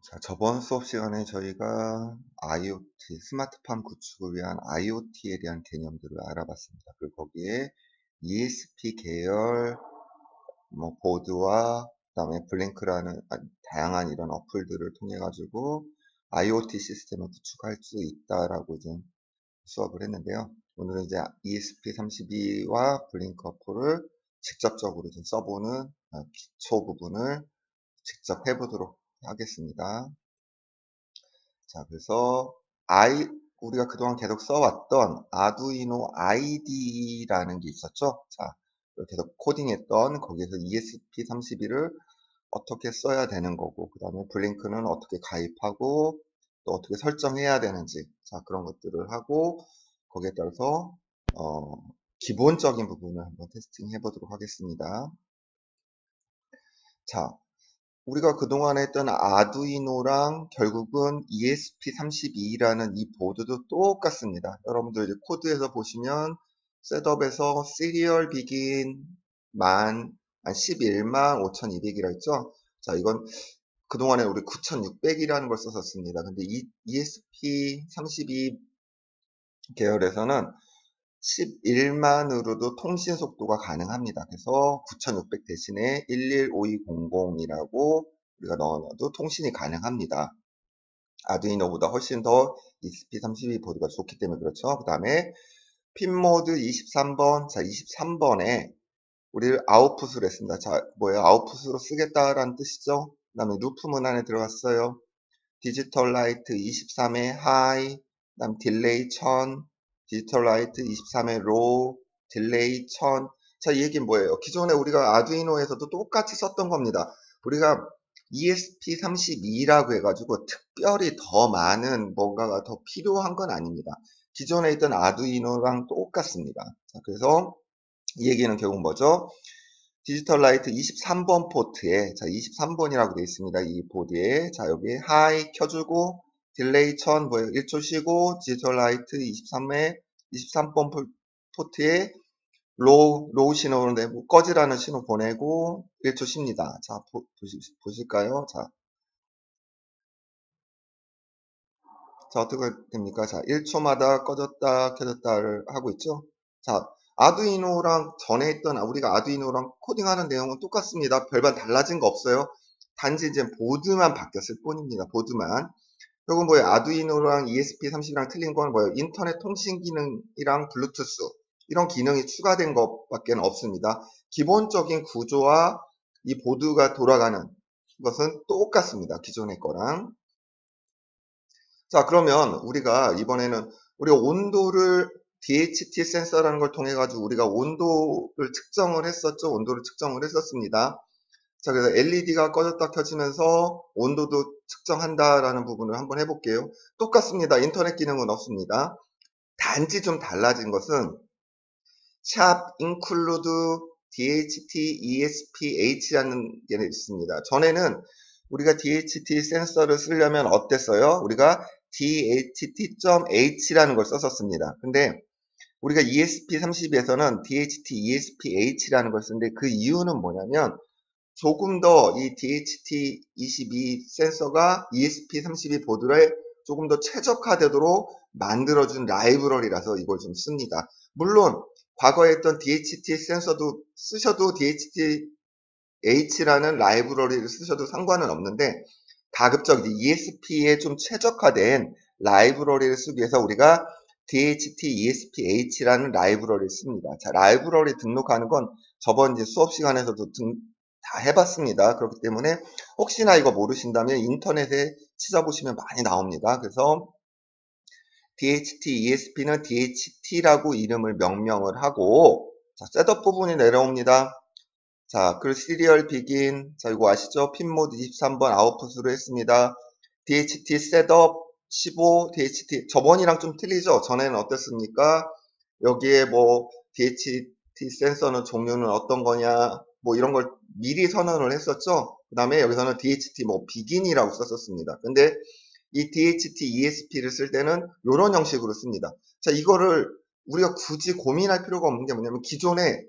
자, 저번 수업 시간에 저희가 IoT, 스마트팜 구축을 위한 IoT에 대한 개념들을 알아봤습니다. 그리고 거기에 ESP 계열 보드와 그다음에 블링크라는 다양한 이런 어플들을 통해 가지고 IoT 시스템을 구축할 수 있다라고 이제 수업을 했는데요. 오늘은 이제 ESP32와 블링크 어플을 직접적으로 좀 써보는 기초 부분을 직접 해보도록 하겠습니다. 자, 그래서 우리가 그동안 계속 써왔던 아두이노 ID라는 게 있었죠. 자, 계속 코딩했던 거기에서 ESP32를 어떻게 써야 되는 거고, 그 다음에 블링크는 어떻게 가입하고, 또 어떻게 설정해야 되는지, 자, 그런 것들을 하고, 거기에 따라서, 어, 기본적인 부분을 한번 테스팅 해보도록 하겠습니다. 자, 우리가 그동안 했던 아두이노랑 결국은 ESP32라는 이 보드도 똑같습니다. 여러분들 이제 코드에서 보시면 셋업에서 시리얼 비긴 11만 5200이라 했죠. 자, 이건 그동안에 우리 9600이라는 걸 썼었습니다. 근데 이 ESP32 계열에서는 11만으로도 통신 속도가 가능합니다. 그래서 9600 대신에 115200이라고 우리가 넣어놔도 통신이 가능합니다. 아두이노보다 훨씬 더 ESP32 보드가 좋기 때문에 그렇죠. 그 다음에 핀 모드 23번. 자, 23번에 우리 아웃풋을 했습니다. 자, 뭐예요? 아웃풋으로 쓰겠다라는 뜻이죠. 그 다음에 루프문 안에 들어갔어요. 디지털 라이트 23의 하이, 그 다음 딜레이 1000, 디지털 라이트 23의 로우, 딜레이 1000. 자, 이 얘기는 뭐예요? 기존에 우리가 아두이노에서도 똑같이 썼던 겁니다. 우리가 ESP32라고 해가지고 특별히 더 많은 뭔가가 더 필요한 건 아닙니다. 기존에 있던 아두이노랑 똑같습니다. 자, 그래서 이 얘기는 결국 뭐죠? 디지털 라이트 23번 포트에, 자, 23번이라고 되어 있습니다. 이 보드에. 자, 여기 하이 켜주고, 딜레이 1000, 뭐예요? 1초 쉬고, 디지털 라이트 23번 포트에 로우 신호를 내고, 꺼지라는 신호 보내고, 1초 쉽니다. 자, 보실까요? 자, 어떻게 됩니까? 자, 1초마다 꺼졌다, 켜졌다를 하고 있죠? 자, 아두이노랑 전에 했던, 우리가 아두이노랑 코딩하는 내용은 똑같습니다. 별반 달라진 거 없어요. 단지 이제 보드만 바뀌었을 뿐입니다. 보드만. 이건 뭐예요? 아두이노랑 ESP32랑 틀린 건 뭐예요? 인터넷 통신 기능이랑 블루투스. 이런 기능이 추가된 것밖에 없습니다. 기본적인 구조와 이 보드가 돌아가는 것은 똑같습니다. 기존의 거랑. 자, 그러면 우리가 이번에는 우리가 온도를 DHT 센서라는 걸 통해 가지고 우리가 온도를 측정을 했었죠. 온도를 측정을 했었습니다. 자, 그래서 LED가 꺼졌다 켜지면서 온도도 측정한다라는 부분을 한번 해볼게요. 똑같습니다. 인터넷 기능은 없습니다. 단지 좀 달라진 것은 샵 include DHT ESP-H라는 게 있습니다. 전에는 우리가 DHT 센서를 쓰려면 어땠어요? 우리가 DHT.H라는 걸 썼었습니다. 근데 우리가 ESP32에서는 DHT ESP-H라는 걸 쓰는데 그 이유는 뭐냐면 조금 더 이 DHT22 센서가 ESP32 보드에 조금 더 최적화되도록 만들어준 라이브러리라서 이걸 좀 씁니다. 물론 과거에 했던 DHT 센서도 쓰셔도 DHT-H라는 라이브러리를 쓰셔도 상관은 없는데 가급적 ESP에 좀 최적화된 라이브러리를 쓰기 위해서 우리가 DHT ESP-H라는 라이브러리를 씁니다. 자, 라이브러리 등록하는 건 저번 이제 수업 시간에서도 다 해봤습니다. 그렇기 때문에 혹시나 이거 모르신다면 인터넷에 찾아보시면 많이 나옵니다. 그래서 DHT, ESP는 DHT라고 이름을 명명을 하고 자, 셋업 부분이 내려옵니다. 자, 그리고 시리얼 비긴. 자, 이거 아시죠? 핀 모드 23번 아웃풋으로 했습니다. DHT 셋업 15, DHT. 저번이랑 좀 틀리죠? 전에는 어땠습니까? 여기에 뭐, DHT 센서는 종류는 어떤 거냐, 뭐 이런 걸 미리 선언을 했었죠? 그 다음에 여기서는 DHT 뭐, 비긴이라고 썼었습니다. 근데 이 DHT ESP를 쓸 때는 이런 형식으로 씁니다. 자, 이거를 우리가 굳이 고민할 필요가 없는 게 뭐냐면 기존에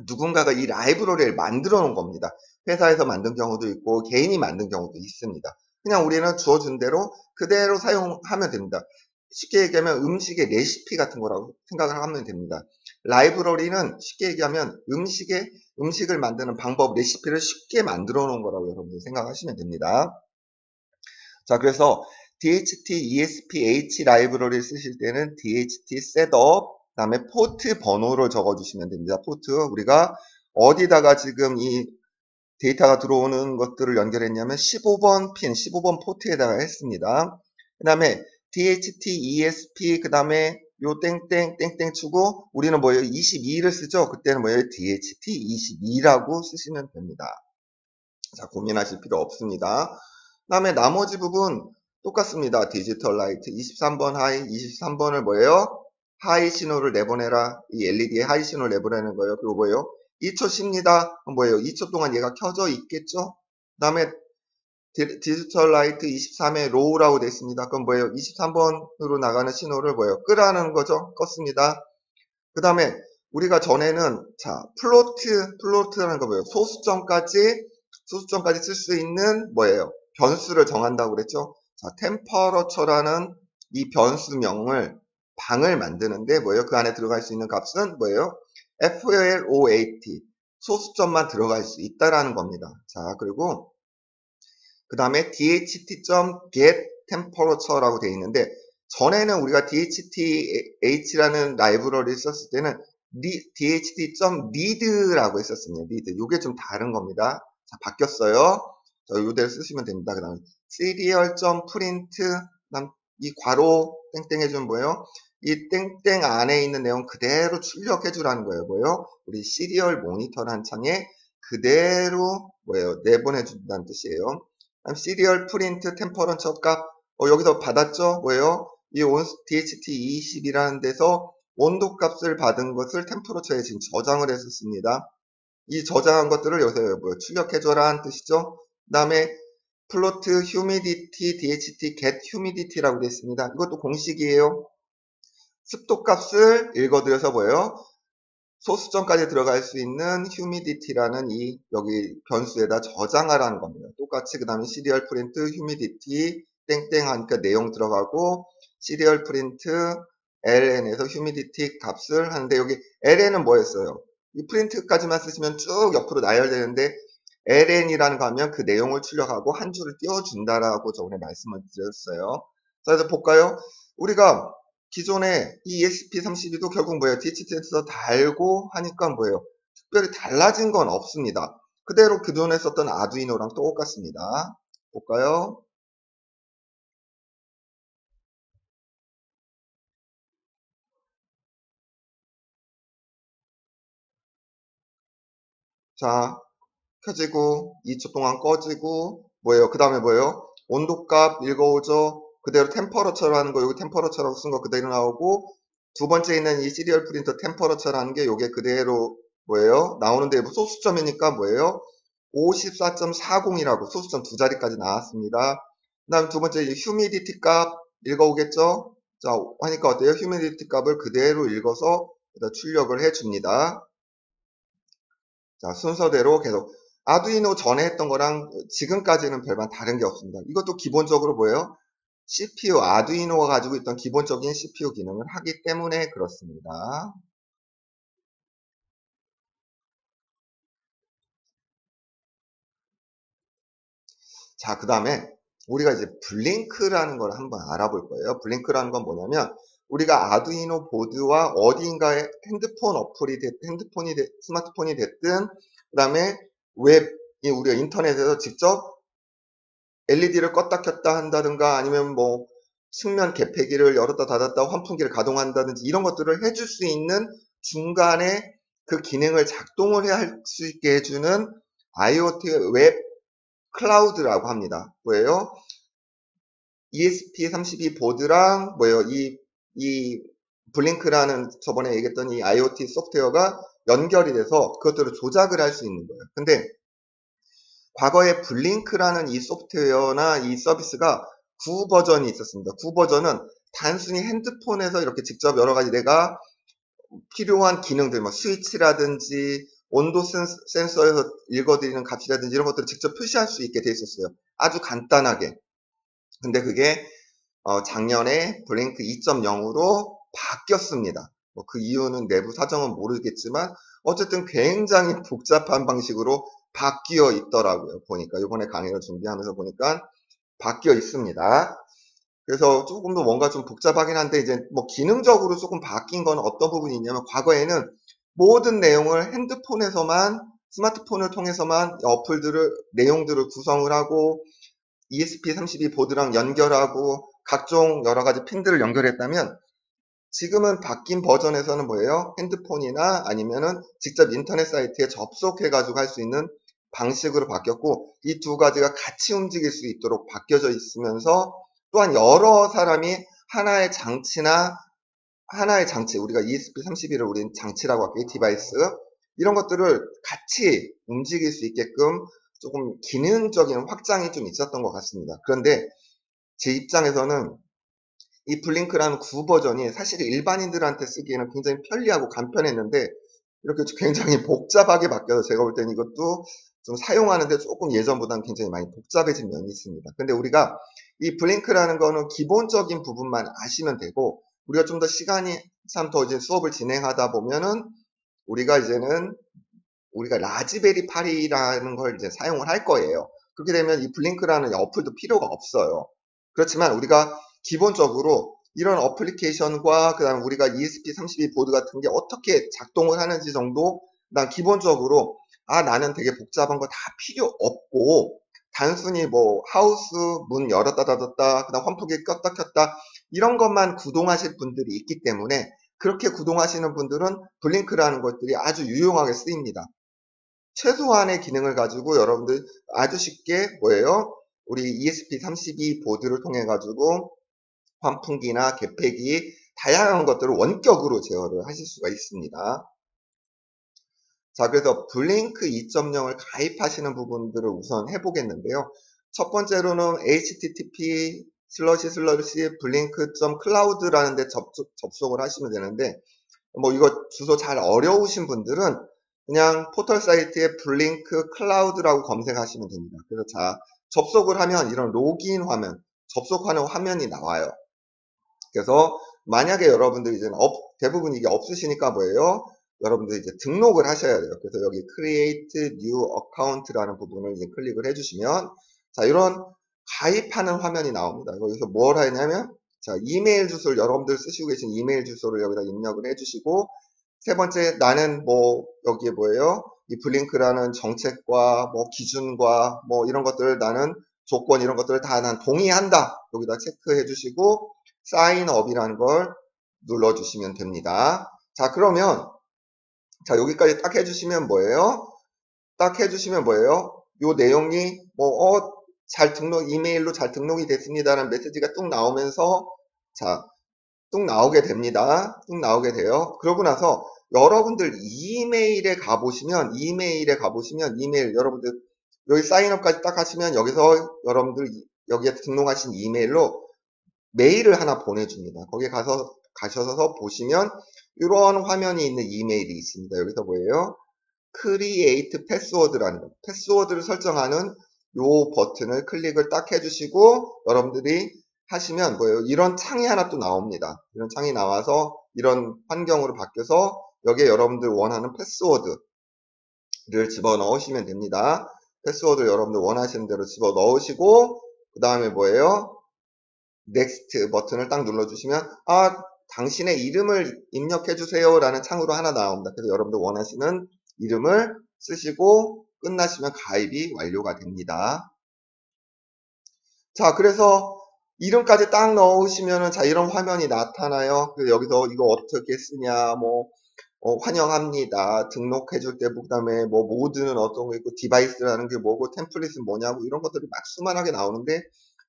누군가가 이 라이브러리를 만들어 놓은 겁니다. 회사에서 만든 경우도 있고 개인이 만든 경우도 있습니다. 그냥 우리는 주어준 대로 그대로 사용하면 됩니다. 쉽게 얘기하면 음식의 레시피 같은 거라고 생각을 하면 됩니다. 라이브러리는 쉽게 얘기하면 음식을 만드는 방법, 레시피를 쉽게 만들어 놓은 거라고 여러분들 생각하시면 됩니다. 자, 그래서 DHT, ESP-H 라이브러리를 쓰실 때는 DHT 셋업, 그 다음에 포트 번호를 적어주시면 됩니다. 포트, 우리가 어디다가 지금 이 데이터가 들어오는 것들을 연결했냐면 15번 핀, 15번 포트에다가 했습니다. 그 다음에 DHT, ESP, 그 다음에 요 땡땡 치고 우리는 뭐예요? 22를 쓰죠? 그때는 뭐예요? DHT 22라고 쓰시면 됩니다. 자, 고민하실 필요 없습니다. 그 다음에 나머지 부분 똑같습니다. 디지털 라이트 23번 하이, 23번을 뭐예요? 하이 신호를 내보내라. 이 LED에 하이 신호를 내보내는 거예요. 그리고 뭐예요? 2초 쉽니다. 뭐예요? 2초 동안 얘가 켜져 있겠죠? 그 다음에 디지털 라이트 23에 로우라고 되어 있습니다. 그럼 뭐예요? 23번으로 나가는 신호를 뭐예요? 끄라는 거죠? 껐습니다. 그 다음에 우리가 전에는 자 플로트라는 거 뭐예요? 소수점까지 쓸 수 있는 뭐예요? 변수를 정한다고 그랬죠? 자, 템퍼러처라는 이 변수명을 방을 만드는데 뭐예요? 그 안에 들어갈 수 있는 값은 뭐예요? FLOAT 소수점만 들어갈 수 있다라는 겁니다. 자, 그리고 그 다음에 dht.getTemperature라고 되어 있는데 전에는 우리가 dhth라는 라이브러리를 썼을 때는 dht.read라고 했었습니다. read. 이게 좀 다른 겁니다. 자, 바뀌었어요. 자, 이대로 쓰시면 됩니다. 그 다음에 serial.print 이 괄호 땡땡 해주면 뭐예요? 이 땡땡 안에 있는 내용 그대로 출력해 주라는 거예요. 뭐예요? 우리 시리얼 모니터라는 창에 그대로 뭐예요? 내보내 준다는 뜻이에요. 시리얼 프린트 템퍼런처 값 여기서 받았죠? 뭐예요? 이 DHT20이라는 데서 온도 값을 받은 것을 템퍼러처에 지금 저장을 했었습니다. 이 저장한 것들을 여기서 뭐예요? 출력해줘라는 뜻이죠. 그 다음에 플로트 humidity DHT get humidity라고 되어 있습니다. 이것도 공식이에요. 습도 값을 읽어드려서 뭐예요? 소수점까지 들어갈 수 있는 humidity라는 이 여기 변수에다 저장하라는 겁니다. 똑같이 그 다음에 시리얼 프린트 humidity 땡땡 하니까 내용 들어가고 시리얼 프린트 ln에서 humidity 값을 하는데 여기 ln은 뭐였어요? 이 프린트까지만 쓰시면 쭉 옆으로 나열되는데 ln이라는 거 하면 그 내용을 출력하고 한 줄을 띄워준다라고 저번에 말씀을 드렸어요. 자, 그래서 볼까요? 우리가 기존에 이 ESP32도 결국 뭐예요? DHT에서 달고 하니까 뭐예요? 특별히 달라진 건 없습니다. 그대로 그전에 썼던 아두이노랑 똑같습니다. 볼까요? 자, 켜지고 2초 동안 꺼지고 뭐예요? 그 다음에 뭐예요? 온도값 읽어오죠? 그대로 템퍼러처라는 거 여기 템퍼러처라고 쓴 거 그대로 나오고 두 번째 있는 이 시리얼 프린터 템퍼러처라는 게 요게 그대로 뭐예요? 나오는데 소수점이니까 뭐예요? 54.40이라고 소수점 두 자리까지 나왔습니다. 그 다음 두 번째 휴미디티 값 읽어오겠죠? 자, 하니까 어때요? 휴미디티 값을 그대로 읽어서 출력을 해줍니다. 자, 순서대로 계속 아두이노 전에 했던 거랑 지금까지는 별반 다른 게 없습니다. 이것도 기본적으로 뭐예요? CPU, 아두이노가 가지고 있던 기본적인 CPU 기능을 하기 때문에 그렇습니다. 자, 그 다음에 우리가 이제 블링크라는 걸 한번 알아볼 거예요. 블링크라는 건 뭐냐면 우리가 아두이노 보드와 어디인가에 스마트폰이 됐든 그 다음에 우리가 인터넷에서 직접 LED를 껐다 켰다 한다든가 아니면 뭐 측면 개폐기를 열었다 닫았다 환풍기를 가동한다든지 이런 것들을 해줄 수 있는 중간에 그 기능을 작동을 할 수 있게 해주는 IoT 웹 클라우드라고 합니다. 뭐예요? ESP32 보드랑 뭐예요? 이 블링크라는 저번에 얘기했던 이 IoT 소프트웨어가 연결이 돼서 그것들을 조작을 할 수 있는 거예요. 근데 과거에 블링크라는 이 소프트웨어나 이 서비스가 9 버전이 있었습니다. 9 버전은 단순히 핸드폰에서 이렇게 직접 여러 가지 내가 필요한 기능들, 뭐 스위치라든지 온도 센서에서 읽어드리는 값이라든지 이런 것들을 직접 표시할 수 있게 돼 있었어요. 아주 간단하게. 근데 그게 작년에 블링크 2.0으로 바뀌었습니다. 뭐 그 이유는 내부 사정은 모르겠지만 어쨌든 굉장히 복잡한 방식으로 바뀌어 있더라고요. 보니까 이번에 강의를 준비하면서 보니까 바뀌어 있습니다. 그래서 조금 더 뭔가 좀 복잡하긴 한데 이제 뭐 기능적으로 조금 바뀐 건 어떤 부분이 있냐면 과거에는 모든 내용을 핸드폰에서만 스마트폰을 통해서만 어플들을 내용들을 구성을 하고 ESP32 보드랑 연결하고 각종 여러 가지 핀들을 연결했다면 지금은 바뀐 버전에서는 뭐예요? 핸드폰이나 아니면은 직접 인터넷 사이트에 접속해가지고 할 수 있는 방식으로 바뀌었고 이 두 가지가 같이 움직일 수 있도록 바뀌어져 있으면서 또한 여러 사람이 하나의 장치나 하나의 장치, 우리가 ESP32를 우린 장치라고 할게요. 디바이스. 이런 것들을 같이 움직일 수 있게끔 조금 기능적인 확장이 좀 있었던 것 같습니다. 그런데 제 입장에서는 이 블링크라는 구버전이 사실 일반인들한테 쓰기에는 굉장히 편리하고 간편했는데 이렇게 굉장히 복잡하게 바뀌어서 제가 볼 때는 이것도 좀 사용하는데 조금 예전보다는 굉장히 많이 복잡해진 면이 있습니다. 근데 우리가 이 블링크라는 거는 기본적인 부분만 아시면 되고 우리가 좀 더 시간이 참 더 이제 수업을 진행하다 보면은 우리가 이제는 우리가 라즈베리 파이라는 걸 이제 사용을 할 거예요. 그렇게 되면 이 블링크라는 어플도 필요가 없어요. 그렇지만 우리가 기본적으로 이런 어플리케이션과 그다음 우리가 ESP32 보드 같은 게 어떻게 작동을 하는지 정도 난 기본적으로 나는 되게 복잡한 거 다 필요 없고 단순히 뭐 하우스 문 열었다 닫았다 그다음 환풍기 껐다 켰다 이런 것만 구동하실 분들이 있기 때문에 그렇게 구동하시는 분들은 블링크라는 것들이 아주 유용하게 쓰입니다. 최소한의 기능을 가지고 여러분들 아주 쉽게 뭐예요? 우리 ESP32 보드를 통해 가지고 환풍기나 개폐기 다양한 것들을 원격으로 제어를 하실 수가 있습니다. 자, 그래서 블링크 2.0을 가입하시는 부분들을 우선 해보겠는데요. 첫 번째로는 http blink.cloud라는 데 접속을 하시면 되는데 뭐 이거 주소 잘 어려우신 분들은 그냥 포털 사이트에 블링크 클라우드라고 검색하시면 됩니다. 그래서 자, 접속을 하면 이런 로그인 화면, 접속하는 화면이 나와요. 그래서 만약에 여러분들이 이제 대부분 이게 없으시니까 뭐예요? 여러분들 이제 등록을 하셔야 돼요. 그래서 여기 Create New Account라는 부분을 이제 클릭을 해주시면 자, 이런 가입하는 화면이 나옵니다. 여기서 뭘 하냐면 자, 이메일 주소를 여러분들 쓰시고 계신 이메일 주소를 여기다 입력을 해주시고 세 번째 나는 뭐 여기에 뭐예요? 이 블링크라는 정책과 뭐 기준과 뭐 이런 것들을 나는 조건 이런 것들을 다 난 동의한다. 여기다 체크해 주시고 사인업이라는 걸 눌러주시면 됩니다. 자, 그러면 자 여기까지 딱 해주시면 뭐예요? 딱 해주시면 뭐예요? 요 내용이 뭐 잘 등록 이메일로 잘 등록이 됐습니다라는 메시지가 뚝 나오면서 자, 뚝 나오게 됩니다. 뚝 나오게 돼요. 그러고 나서 여러분들 이메일에 가보시면 이메일 여러분들 여기 사인업까지 딱 하시면 여기서 여러분들 여기에 등록하신 이메일로 메일을 하나 보내줍니다. 거기에 가셔서 보시면 이런 화면이 있는 이메일이 있습니다. 여기서 뭐예요? Create Password라는 거. 패스워드를 설정하는 요 버튼을 클릭을 딱 해주시고 여러분들이 하시면 뭐예요? 이런 창이 하나 또 나옵니다. 이런 창이 나와서 이런 환경으로 바뀌어서 여기에 여러분들 원하는 패스워드를 집어넣으시면 됩니다. 패스워드 여러분들 원하시는 대로 집어넣으시고 그 다음에 뭐예요? 넥스트 버튼을 딱 눌러주시면 당신의 이름을 입력해 주세요 라는 창으로 하나 나옵니다. 그래서 여러분들 원하시는 이름을 쓰시고 끝나시면 가입이 완료가 됩니다. 자, 그래서 이름까지 딱 넣으시면은 자 이런 화면이 나타나요. 그래서 여기서 이거 어떻게 쓰냐 뭐 환영합니다. 등록해 줄 때 그다음에 뭐 모드는 어떤 거 있고 디바이스라는 게 뭐고 템플릿은 뭐냐고 이런 것들이 막 수많하게 나오는데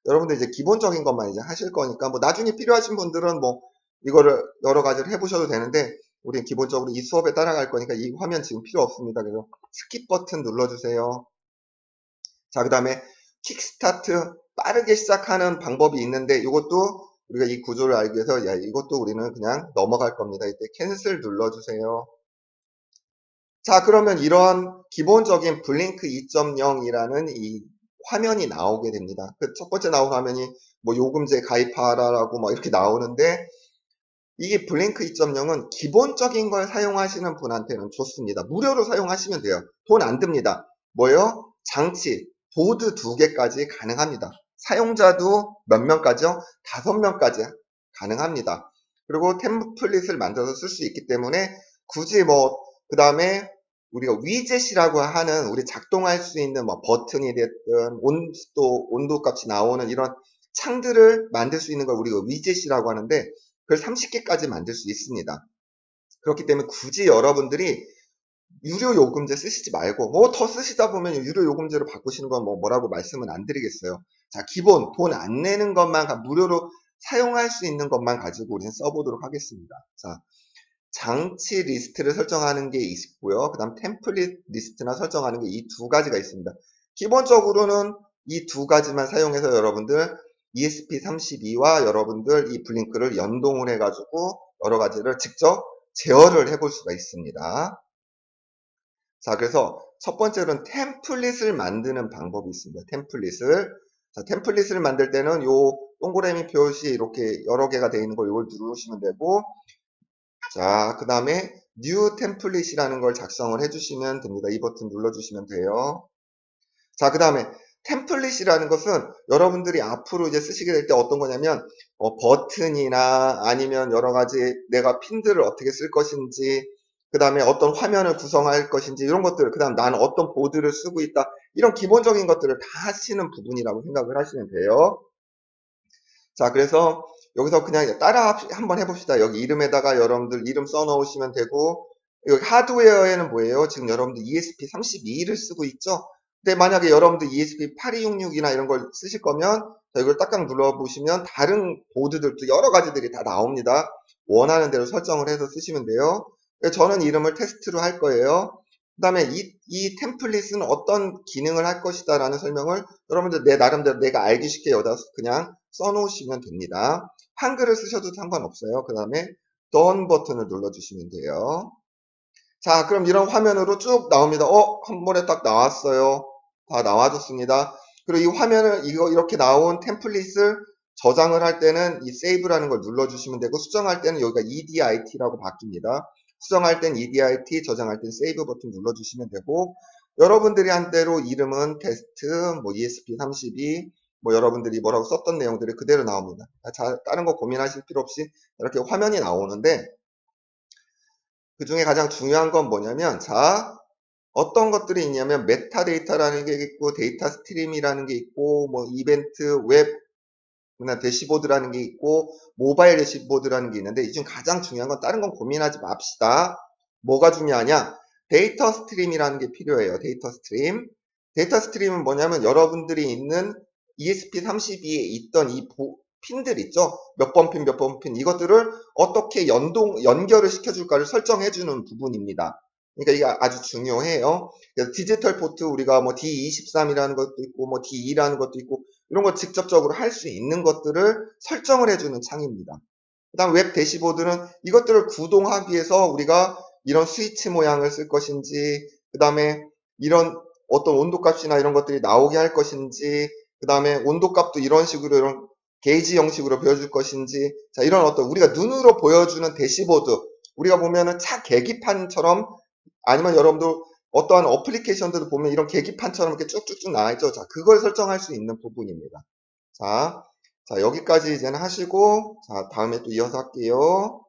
여러분들 이제 기본적인 것만 이제 하실 거니까 뭐 나중에 필요하신 분들은 뭐 이거를 여러 가지를 해보셔도 되는데 우리는 기본적으로 이 수업에 따라갈 거니까 이 화면 지금 필요 없습니다. 그래서 스킵 버튼 눌러주세요. 자, 그 다음에 킥스타트 빠르게 시작하는 방법이 있는데 이것도 우리가 이 구조를 알기 위해서 이것도 우리는 그냥 넘어갈 겁니다. 이때 캔슬 눌러주세요. 자, 그러면 이런 기본적인 블링크 2.0이라는 이 화면이 나오게 됩니다. 그 첫 번째 나온 화면이 뭐 요금제 가입하라라고 막 이렇게 나오는데 이게 블링크 2.0은 기본적인 걸 사용하시는 분한테는 좋습니다. 무료로 사용하시면 돼요. 돈 안 듭니다. 뭐요? 장치, 보드 2개까지 가능합니다. 사용자도 몇 명까지요? 5명까지 가능합니다. 그리고 템플릿을 만들어서 쓸 수 있기 때문에 굳이 뭐 그 다음에 우리가 위젯이라고 하는 우리 작동할 수 있는 뭐 버튼이 됐든 온도 값이 나오는 이런 창들을 만들 수 있는 걸 우리가 위젯이라고 하는데 그걸 30개까지 만들 수 있습니다. 그렇기 때문에 굳이 여러분들이 유료 요금제 쓰시지 말고 뭐 더 쓰시다 보면 유료 요금제로 바꾸시는 건 뭐라고 말씀은 안 드리겠어요. 자, 기본 돈 안 내는 것만 무료로 사용할 수 있는 것만 가지고 우리는 써보도록 하겠습니다. 자, 장치 리스트를 설정하는 게 있고요. 그 다음 템플릿 리스트나 설정하는 게 이 두 가지가 있습니다. 기본적으로는 이 두 가지만 사용해서 여러분들 ESP32와 여러분들 이 블링크를 연동을 해가지고 여러 가지를 직접 제어를 해볼 수가 있습니다. 자, 그래서 첫 번째로는 템플릿을 만드는 방법이 있습니다. 템플릿을 만들 때는 요 동그라미 표시 이렇게 여러 개가 되어 있는 걸 이걸 누르시면 되고, 자, 그 다음에 New Template이라는 걸 작성을 해주시면 됩니다. 이 버튼 눌러주시면 돼요. 자, 그 다음에 템플릿이라는 것은 여러분들이 앞으로 이제 쓰시게 될 때 어떤 거냐면 버튼이나 아니면 여러 가지 내가 핀들을 어떻게 쓸 것인지, 그 다음에 어떤 화면을 구성할 것인지 이런 것들, 그 다음 나는 어떤 보드를 쓰고 있다, 이런 기본적인 것들을 다 하시는 부분이라고 생각을 하시면 돼요. 자, 그래서 여기서 그냥 따라 한번 해봅시다. 여기 이름에다가 여러분들 이름 써놓으시면 되고, 여기 하드웨어에는 뭐예요? 지금 여러분들 ESP32를 쓰고 있죠? 근데 만약에 여러분들 ESP8266이나 이런 걸 쓰실 거면 이걸 딱딱 눌러보시면 다른 보드들도 여러 가지들이 다 나옵니다. 원하는 대로 설정을 해서 쓰시면 돼요. 저는 이름을 테스트로 할 거예요. 그 다음에 이 템플릿은 어떤 기능을 할 것이다 라는 설명을 여러분들 내 나름대로 내가 알기 쉽게 여기다 그냥 써놓으시면 됩니다. 한글을 쓰셔도 상관없어요. 그 다음에 Done 버튼을 눌러주시면 돼요. 자, 그럼 이런 화면으로 쭉 나옵니다. 한 번에 딱 나왔어요. 다 나와줬습니다. 그리고 이 화면을 이렇게 나온 템플릿을 저장을 할 때는 이 세이브라는 걸 눌러주시면 되고, 수정할 때는 여기가 EDIT라고 바뀝니다. 수정할 땐 EDIT, 저장할 땐 세이브 버튼 눌러주시면 되고, 여러분들이 한 대로 이름은 테스트, 뭐 ESP32, 뭐 여러분들이 뭐라고 썼던 내용들이 그대로 나옵니다. 자, 다른 거 고민하실 필요 없이 이렇게 화면이 나오는데, 그 중에 가장 중요한 건 뭐냐면, 자, 어떤 것들이 있냐면 메타데이터라는 게 있고 데이터 스트림이라는 게 있고 뭐 이벤트 웹 대시보드라는 게 있고 모바일 대시보드라는 게 있는데, 이 중 가장 중요한 건 다른 건 고민하지 맙시다. 뭐가 중요하냐? 데이터 스트림이라는 게 필요해요. 데이터 스트림은 뭐냐면 여러분들이 있는 ESP32에 있던 이 핀들 있죠? 몇 번 핀, 몇 번 핀, 이것들을 어떻게 연결을 시켜줄까를 설정해주는 부분입니다. 그러니까 이게 아주 중요해요. 그래서 디지털 포트 우리가 뭐 D23이라는 것도 있고 뭐 D2라는 것도 있고 이런 거 직접적으로 할 수 있는 것들을 설정을 해주는 창입니다. 그 다음 웹 대시보드는 이것들을 구동하기 위해서 우리가 이런 스위치 모양을 쓸 것인지, 그 다음에 이런 어떤 온도값이나 이런 것들이 나오게 할 것인지, 그 다음에 온도값도 이런 식으로 이런 게이지 형식으로 보여줄 것인지, 자, 이런 어떤 우리가 눈으로 보여주는 대시보드, 우리가 보면은 차 계기판처럼, 아니면 여러분들 어떠한 어플리케이션들을 보면 이런 계기판처럼 이렇게 쭉쭉쭉 나와있죠. 자, 그걸 설정할 수 있는 부분입니다. 자, 여기까지 이제는 하시고, 자, 다음에 또 이어서 할게요.